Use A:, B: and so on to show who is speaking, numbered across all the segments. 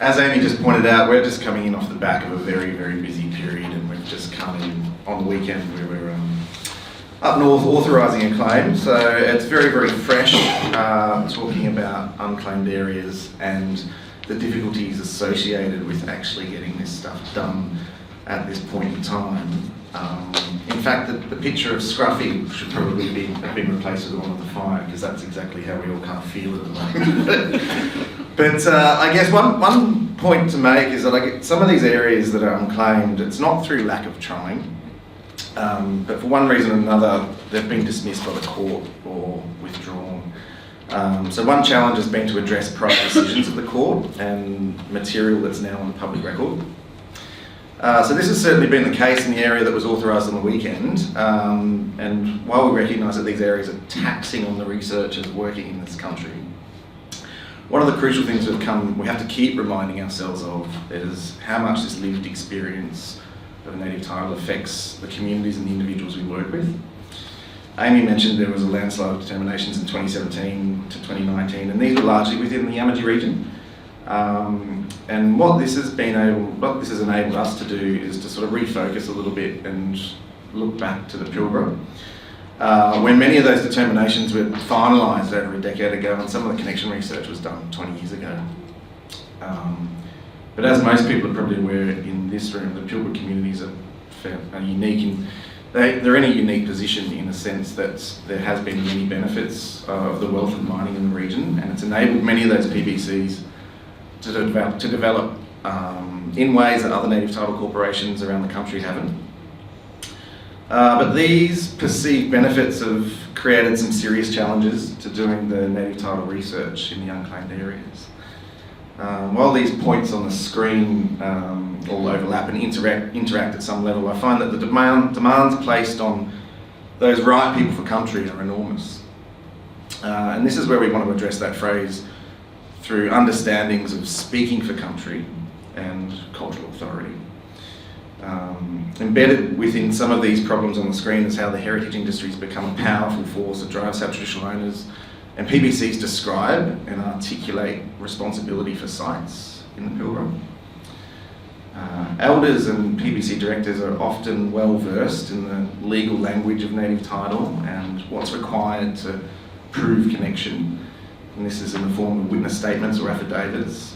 A: as Amy just pointed out, we're just coming in off the back of a very, very busy period, and we've just come in on the weekend where we're up north authorising a claim. So it's very, very fresh, talking about unclaimed areas and the difficulties associated with actually getting this stuff done at this point in time. In fact, the picture of Scruffy should probably have been replaced with the one of the fire, because that's exactly how we all kind of feel at the moment. But I guess one point to make is that some of these areas that are unclaimed, it's not through lack of trying, but for one reason or another, they've been dismissed by the court or withdrawn. So one challenge has been to address prior decisions of the court and material that's now on the public record. So this has certainly been the case in the area that was authorised on the weekend, and while we recognise that these areas are taxing on the researchers working in this country, one of the crucial things we have to keep reminding ourselves of is how much this lived experience of native title affects the communities and the individuals we work with. Amy mentioned there was a landslide of determinations in 2017 to 2019, and these were largely within the Yamaji region. And what this has enabled us to do is to sort of refocus a little bit and look back to the Pilbara, when many of those determinations were finalised over a decade ago, and some of the connection research was done 20 years ago. But as most people are probably aware in this room, the Pilbara communities are unique they're in a unique position in the sense that there has been many benefits of the wealth of mining in the region, and it's enabled many of those PBCs to develop in ways that other native title corporations around the country haven't. But these perceived benefits have created some serious challenges to doing the native title research in the unclaimed areas. While these points on the screen all overlap and interact at some level, I find that the demands placed on those right people for country are enormous. And this is where we want to address that phrase through understandings of speaking for country and cultural authority. Embedded within some of these problems on the screen is how the heritage industry's become a powerful force that drives how traditional owners and PBCs describe and articulate responsibility for sites in the Pilbara. Elders and PBC directors are often well versed in the legal language of native title and what's required to prove connection. And this is in the form of witness statements or affidavits.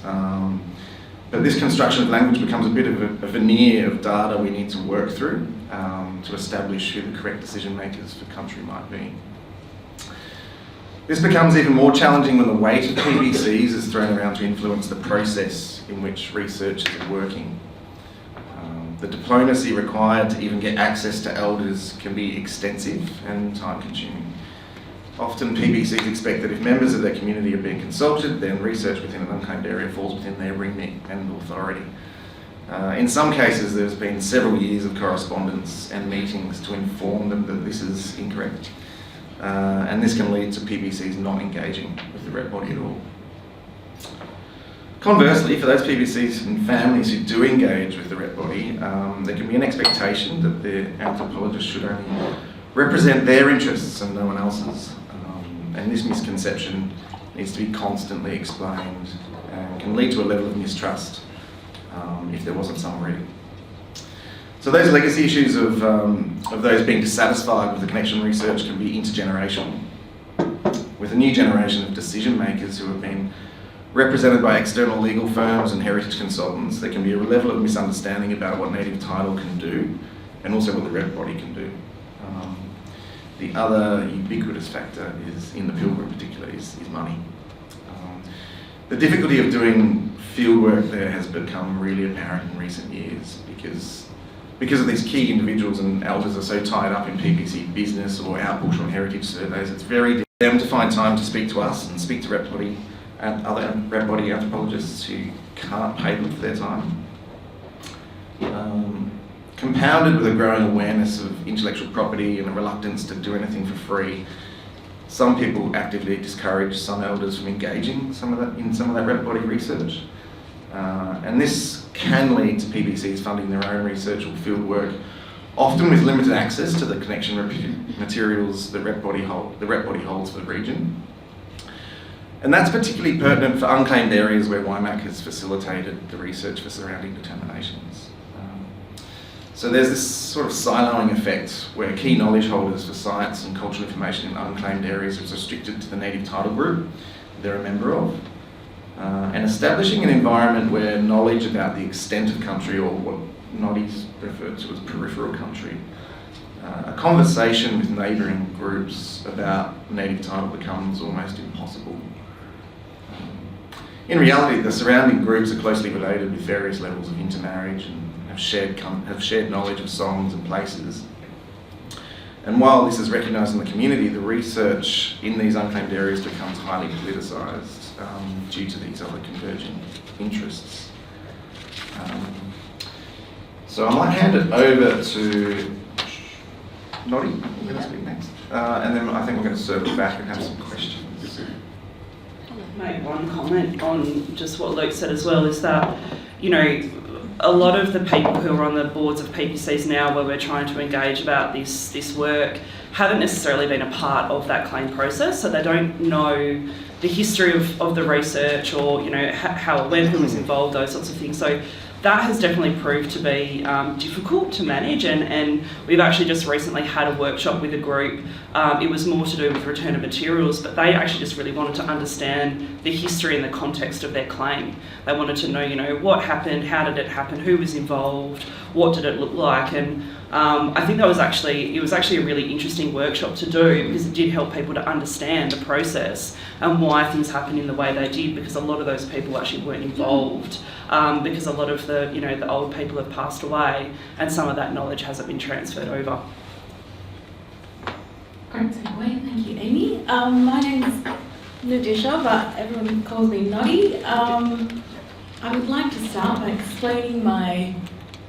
A: But this construction of language becomes a bit of a veneer of data we need to work through to establish who the correct decision makers for country might be. This becomes even more challenging when the weight of PBCs is thrown around to influence the process in which researchers are working. The diplomacy required to even get access to elders can be extensive and time-consuming. Often PBCs expect that if members of their community are being consulted, then research within an unclaimed area falls within their remit and authority. In some cases, there's been several years of correspondence and meetings to inform them that this is incorrect. And this can lead to PBCs not engaging with the rep body at all. Conversely, for those PBCs and families who do engage with the rep body, there can be an expectation that the anthropologist should only represent their interests and no one else's. And this misconception needs to be constantly explained and can lead to a level of mistrust if there wasn't some already. So those legacy issues of those being dissatisfied with the connection research can be intergenerational, with a new generation of decision makers who have been represented by external legal firms and heritage consultants. There can be a level of misunderstanding about what native title can do and also what the rep body can do. The other ubiquitous factor is, in the Pilbara in particular, is money. The difficulty of doing field work there has become really apparent in recent years because of these key individuals and elders are so tied up in PBC business or our bushland heritage surveys. It's very difficult for them to find time to speak to us and speak to rep body and other rep body anthropologists who can't pay them for their time. Compounded with a growing awareness of intellectual property and a reluctance to do anything for free, some people actively discourage some elders from engaging in some of that rep body research. And this can lead to PBCs funding their own research or field work, often with limited access to the connection materials the rep body holds for the region. And that's particularly pertinent for unclaimed areas where YMAC has facilitated the research for surrounding determinations. So there's this sort of siloing effect where key knowledge holders for science and cultural information in unclaimed areas is restricted to the native title group they're a member of. And establishing an environment where knowledge about the extent of country, or what Noddy's referred to as peripheral country, a conversation with neighbouring groups about native title becomes almost impossible. In reality, the surrounding groups are closely related with various levels of intermarriage and have shared knowledge of songs and places. And while this is recognised in the community, the research in these unclaimed areas becomes highly politicised due to these other converging interests. So I might hand it over to Noddy, I'm going to speak next. And then I think we're going to circle back and have some questions.
B: Make one comment on just what Luke said as well, is that, you know, a lot of the people who are on the boards of PPCs now, where we're trying to engage about this work, haven't necessarily been a part of that claim process, so they don't know the history of the research, or, you know, how, when, who was involved, those sorts of things. So that has definitely proved to be difficult to manage, and we've actually just recently had a workshop with a group. It was more to do with return of materials, but they actually just really wanted to understand the history and the context of their claim. They wanted to know, you know, what happened, how did it happen, who was involved, what did it look like, and I think it was actually a really interesting workshop to do, because it did help people to understand the process and why things happened in the way they did, because a lot of those people actually weren't involved. Because a lot of the old people have passed away, and some of that knowledge hasn't been transferred over.
C: Great segue, thank you, Amy. My name's Nadisha, but everyone calls me Noddy. I would like to start by explaining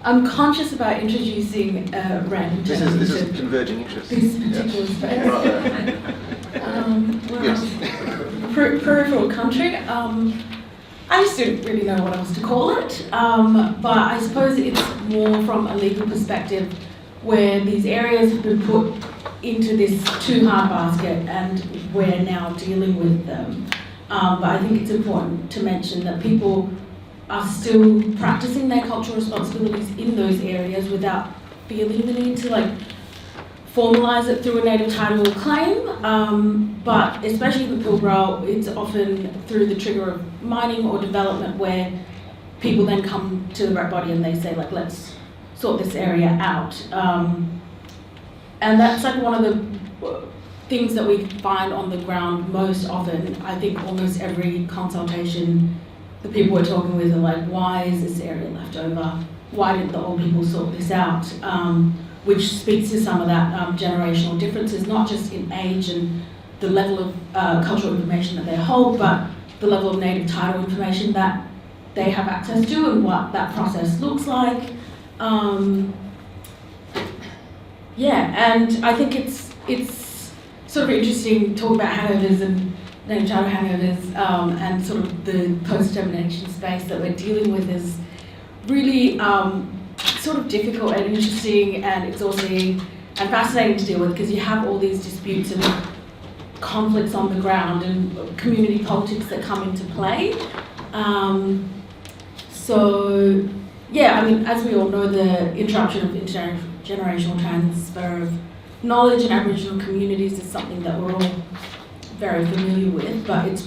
C: I'm conscious about introducing random terms.
A: This is converging interests.
C: This particular space.
A: Yes.
C: Peripheral country. I just didn't really know what else to call it, but I suppose it's more from a legal perspective, where these areas have been put into this too hard basket and we're now dealing with them. But I think it's important to mention that people are still practicing their cultural responsibilities in those areas without feeling the need to formalise it through a native title claim, but especially in the Pilbara, it's often through the trigger of mining or development, where people then come to the rep body and they say, let's sort this area out. And that's one of the things that we find on the ground most often. I think almost every consultation, the people we're talking with are like, why is this area left over? Why didn't the old people sort this out? Which speaks to some of that generational differences, not just in age and the level of cultural information that they hold, but the level of native title information that they have access to and what that process looks like. And I think it's sort of interesting to talk about hangovers and native title hangovers, and sort of the post-determination space that we're dealing with is really sort of difficult and interesting and exhausting and fascinating to deal with, because you have all these disputes and conflicts on the ground and community politics that come into play. As we all know, the interruption of intergenerational transfer of knowledge in Aboriginal communities is something that we're all very familiar with, but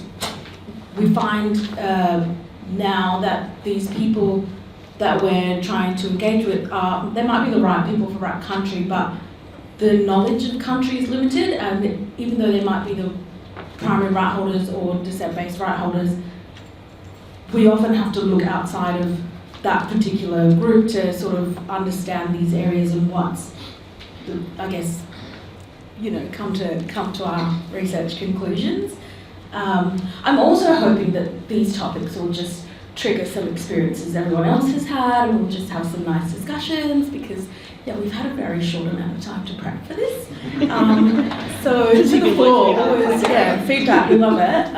C: we find now that these people that we're trying to engage with they might be the right people for right country, but the knowledge of country is limited, and even though they might be the primary right holders or descent-based right holders, we often have to look outside of that particular group to sort of understand these areas and what's, come to our research conclusions. I'm also hoping that these topics will just trigger some experiences everyone else has had, and we'll just have some nice discussions, because we've had a very short amount of time to prep for this. So to the floor was feedback, we love it.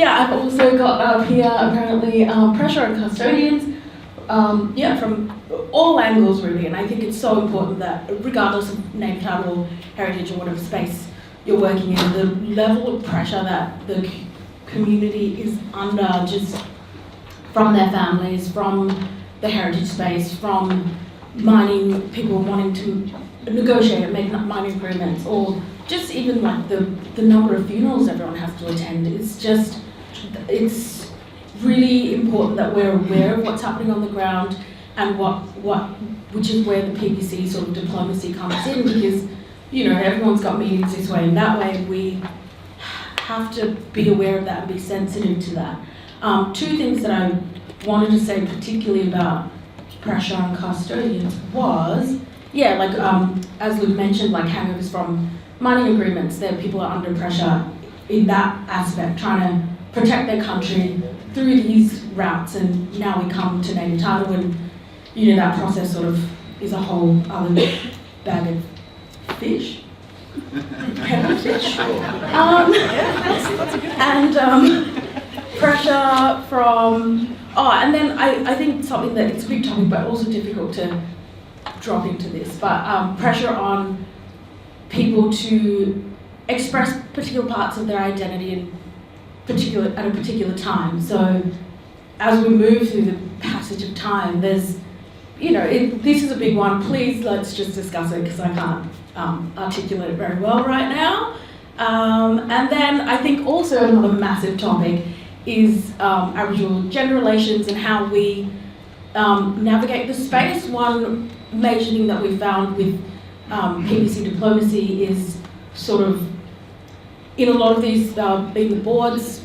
C: I've also got up here apparently pressure on custodians, from all angles really, and I think it's so important that regardless of native title, heritage or whatever space you're working in, the level of pressure that the community is under, just from their families, from the heritage space, from mining, people wanting to negotiate and make mining agreements, or just even like the number of funerals everyone has to attend. It's really important that we're aware of what's happening on the ground and which is where the PPC sort of diplomacy comes in, because, you know, everyone's got meetings this way and that way. We have to be aware of that and be sensitive to that. Two things that I wanted to say particularly about pressure on custodians was, as Luke mentioned, like hangovers from mining agreements, that people are under pressure in that aspect, trying to protect their country through these routes, and now we come to native title, and you know that process sort of is a whole other bag of fish. Kettle of fish. Pressure from, and then I think something that it's a big topic but also difficult to drop into this, but pressure on people to express particular parts of their identity at a particular time. So as we move through the passage of time, there's, this is a big one. Please, let's just discuss it because I can't articulate it very well right now. And then I think also another massive topic is Aboriginal gender relations and how we navigate the space. One major thing that we found with PPC diplomacy is sort of, in a lot of these being the boards,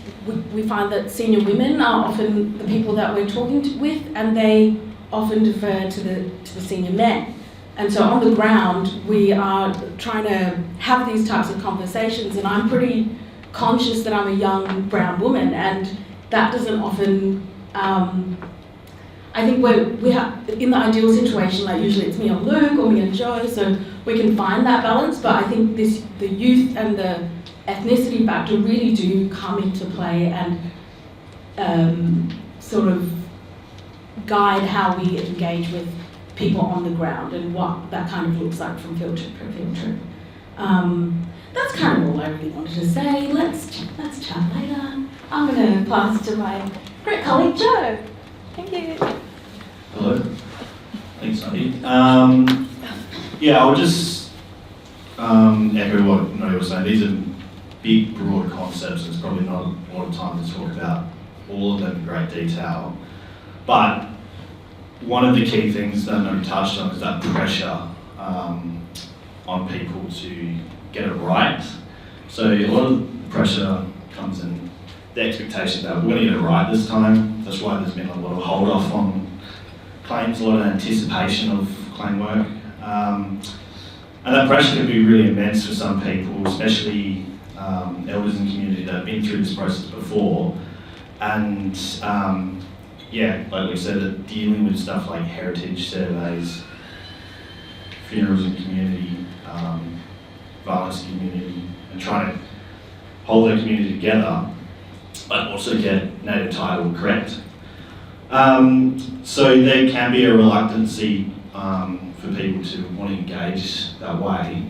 C: we find that senior women are often the people that we're talking with, and they often defer to the senior men. And so on the ground, we are trying to have these types of conversations, and I'm pretty conscious that I'm a young brown woman, and that doesn't often, I think we have, in the ideal situation, like usually it's me and Luke or me and Joe, so we can find that balance, but I think the youth and the ethnicity factor really do come into play and sort of guide how we engage with people on the ground and what that kind of looks like from field trip to field trip. That's kind of all I really wanted to say. Let's chat later. I'm going to pass to my great colleague Joe. Thank you.
D: Hello. Thanks, Nadi. I'll just echo what Nadi was saying. These are big, broad concepts. There's probably not a lot of time to talk about all of them in great detail. But one of the key things that Nadi touched on is that pressure on people to get it right. So a lot of pressure comes in the expectation that we're going to get it right this time. That's why there's been a lot of hold off on claims, a lot of anticipation of claim work. And that pressure can be really immense for some people, especially elders in the community that have been through this process before. And like we said, dealing with stuff like heritage surveys, funerals in community, violence in community, and trying to hold their community together, but also get native title correct. So there can be a reluctancy for people to want to engage that way,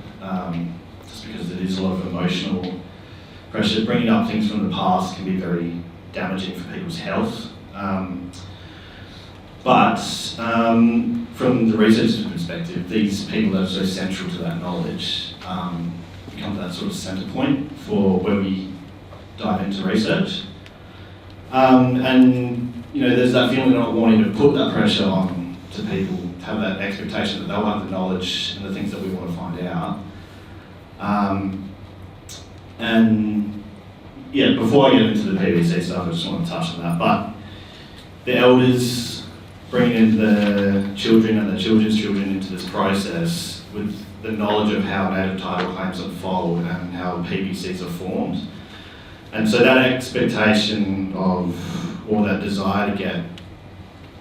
D: just because it is a lot of emotional pressure. Bringing up things from the past can be very damaging for people's health. But from the researcher's perspective, these people that are so central to that knowledge become that sort of centre point for where we dive into research. And there's that feeling of not wanting to put that pressure on to people, to have that expectation that they'll have the knowledge and the things that we want to find out. Before I get into the PVC stuff, I just want to touch on that. But the elders bringing in the children and the children's children into this process with the knowledge of how native title claims unfold and how PVCs are formed. And so that expectation of, or that desire to get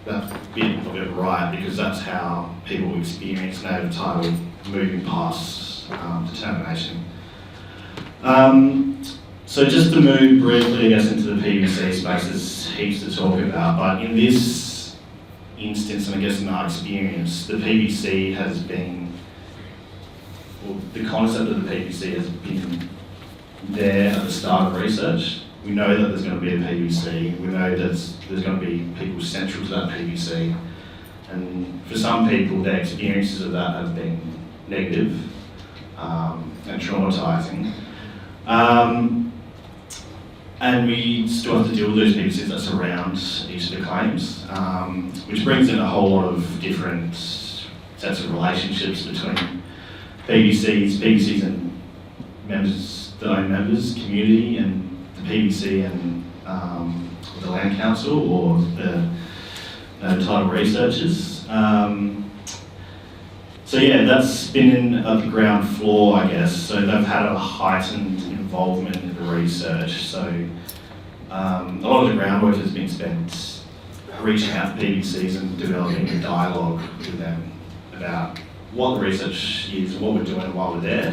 D: that bit of it right, because that's how people experience native title moving past determination. So just to move briefly, I guess, into the PVC space, there's heaps to talk about, but in this instance, and I guess in our experience, the PVC has been, the concept of the PVC has been there at the start of research, we know that there's going to be a PVC, we know that there's going to be people central to that PVC, and for some people their experiences of that have been negative and traumatising. And we still have to deal with those PVCs that surround each of the claims, which brings in a whole lot of different sets of relationships between PVCs and members, the own members, community, and the PVC and the Land Council or the title researchers. So yeah, that's been at the ground floor, I guess. So they've had a heightened involvement in the research. So a lot of the groundwork has been spent reaching out to PVCs and developing a dialogue with them about what the research is, what we're doing, and why we're there.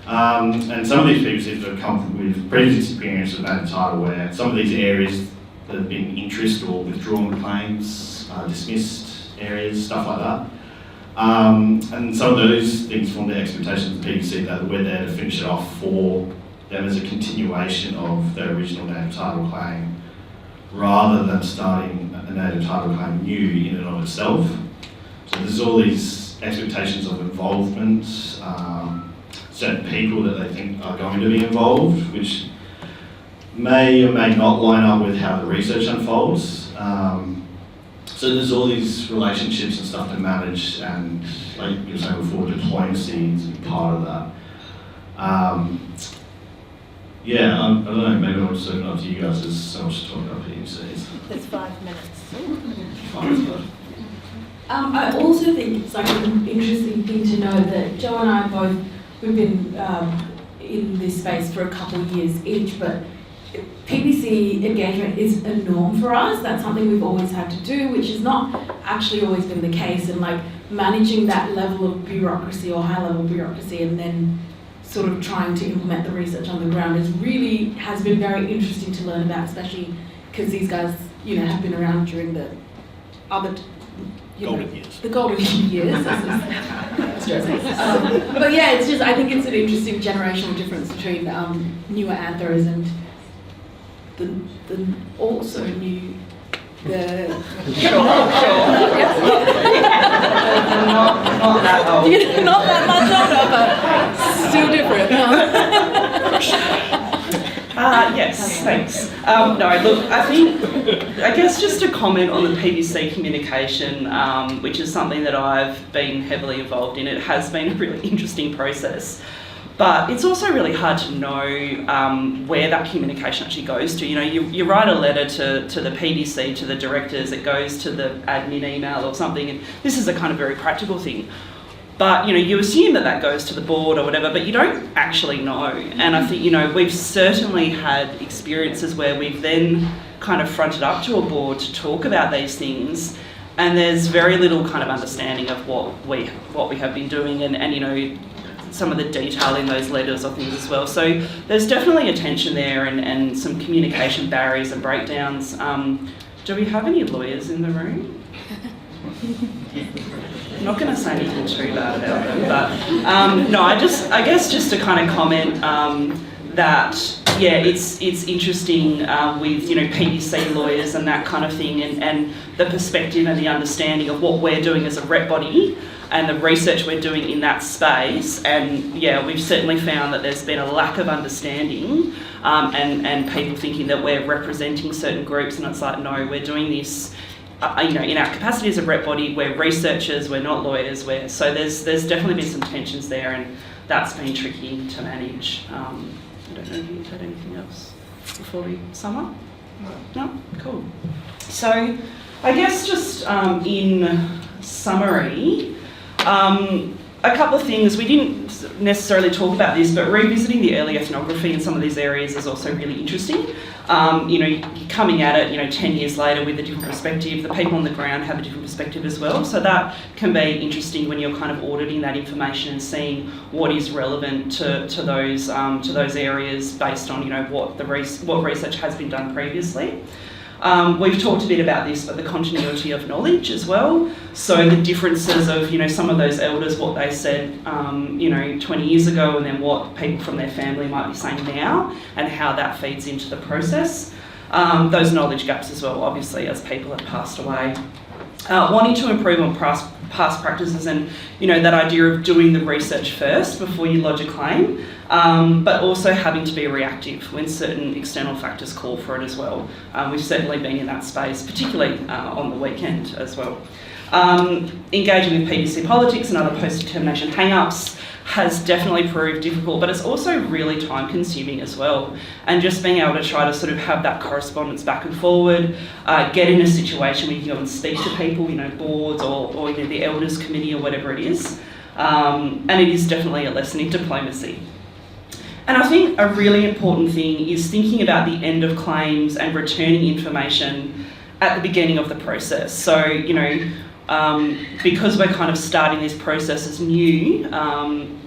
D: And some of these PVCs have come with previous experience of native title where some of these areas that have been interest or withdrawn claims, dismissed areas, stuff like that. And some of those things form the expectations of the PVC that we're there to finish it off for them as a continuation of the original native title claim, rather than starting a native title claim new in and of itself. So there's all these expectations of involvement, certain people that they think are going to be involved, which may or may not line up with how the research unfolds. So there's all these relationships and stuff to manage, and like you were saying before, diplomacy is part of that. Yeah, I don't know, maybe I'll just open up to you guys, there's so much to talk about PVCs.
E: There's 5 minutes.
C: I also think it's like an interesting thing to know that Joe and I both, we've been in this space for a couple of years each, but PVC engagement is a norm for us. That's something we've always had to do, which has not actually always been the case. And like managing that level of bureaucracy or high level bureaucracy and then sort of trying to implement the research on the ground has been very interesting to learn about, especially because these guys, have been around during the other
D: Golden years.
C: The golden years. But yeah, it's just, I think it's an interesting generational difference between newer anthers and the also new,
B: Not that old.
C: not that much older, but still different.
B: Yes, thanks. No, look, I guess just to comment on the PVC communication, which is something that I've been heavily involved in. It has been a really interesting process, but it's also really hard to know where that communication actually goes to. You write a letter to the PVC, to the directors, it goes to the admin email or something, and this is a kind of very practical thing. But, you assume that goes to the board or whatever, but you don't actually know. And I think, we've certainly had experiences where we've then kind of fronted up to a board to talk about these things, and there's very little kind of understanding of what we have been doing and some of the detail in those letters or things as well. So there's definitely a tension there and some communication barriers and breakdowns. Do we have any lawyers in the room? I'm not going to say anything too bad about them, but no, I guess just to kind of comment that it's interesting with PVC lawyers and that kind of thing, and the perspective and the understanding of what we're doing as a rep body and the research we're doing in that space. And we've certainly found that there's been a lack of understanding and people thinking that we're representing certain groups, and it's like, no, we're doing this. In our capacity as a rep body, we're researchers, we're not lawyers. So there's definitely been some tensions there, and that's been tricky to manage. I don't know if you've had anything else before we sum up? No? Cool. So I guess just in summary, a couple of things. We didn't necessarily talk about this, but revisiting the early ethnography in some of these areas is also really interesting. You're coming at it, 10 years later with a different perspective. The people on the ground have a different perspective as well. So that can be interesting when you're kind of auditing that information and seeing what is relevant to those areas based on, what research has been done previously. We've talked a bit about this, but the continuity of knowledge as well. So the differences of, some of those elders, what they said, 20 years ago, and then what people from their family might be saying now, and how that feeds into the process. Those knowledge gaps as well, obviously, as people have passed away. Wanting to improve on past practices and, that idea of doing the research first before you lodge a claim, but also having to be reactive when certain external factors call for it as well. We've certainly been in that space, particularly on the weekend as well. Engaging with PDC politics and other post-determination hang-ups has definitely proved difficult, but it's also really time consuming as well. And just being able to try to sort of have that correspondence back and forward, get in a situation where you can go and speak to people, boards or the elders committee or whatever it is. And it is definitely a lesson in diplomacy. And I think a really important thing is thinking about the end of claims and returning information at the beginning of the process. So, because we're kind of starting this process as new,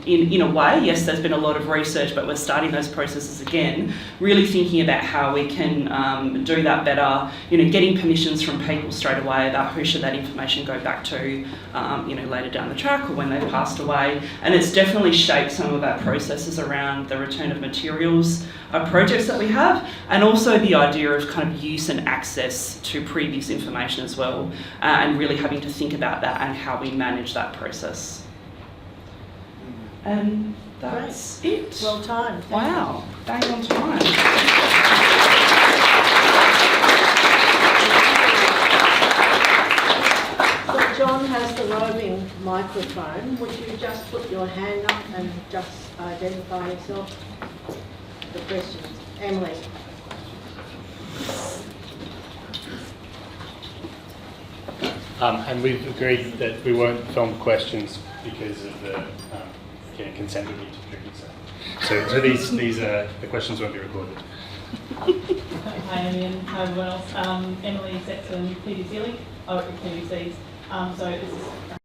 B: in a way, yes, there's been a lot of research, but we're starting those processes again, really thinking about how we can do that better, getting permissions from people straight away about who should that information go back to, later down the track or when they've passed away. And it's definitely shaped some of our processes around the return of materials projects that we have, and also the idea of kind of use and access to previous information as well, and really having to think about that and how we manage that process. And that's it.
E: Well timed.
B: Wow, bang on time.
E: So John has the roving microphone. Would you just put your hand up and just identify yourself? The questions. Emily.
F: And we've agreed that we won't film questions because of the consent we need to do. So these the questions won't be recorded.
G: Hi, Amy, and hi everyone else. Emily Sexton, PDC Link, PDCs. So this is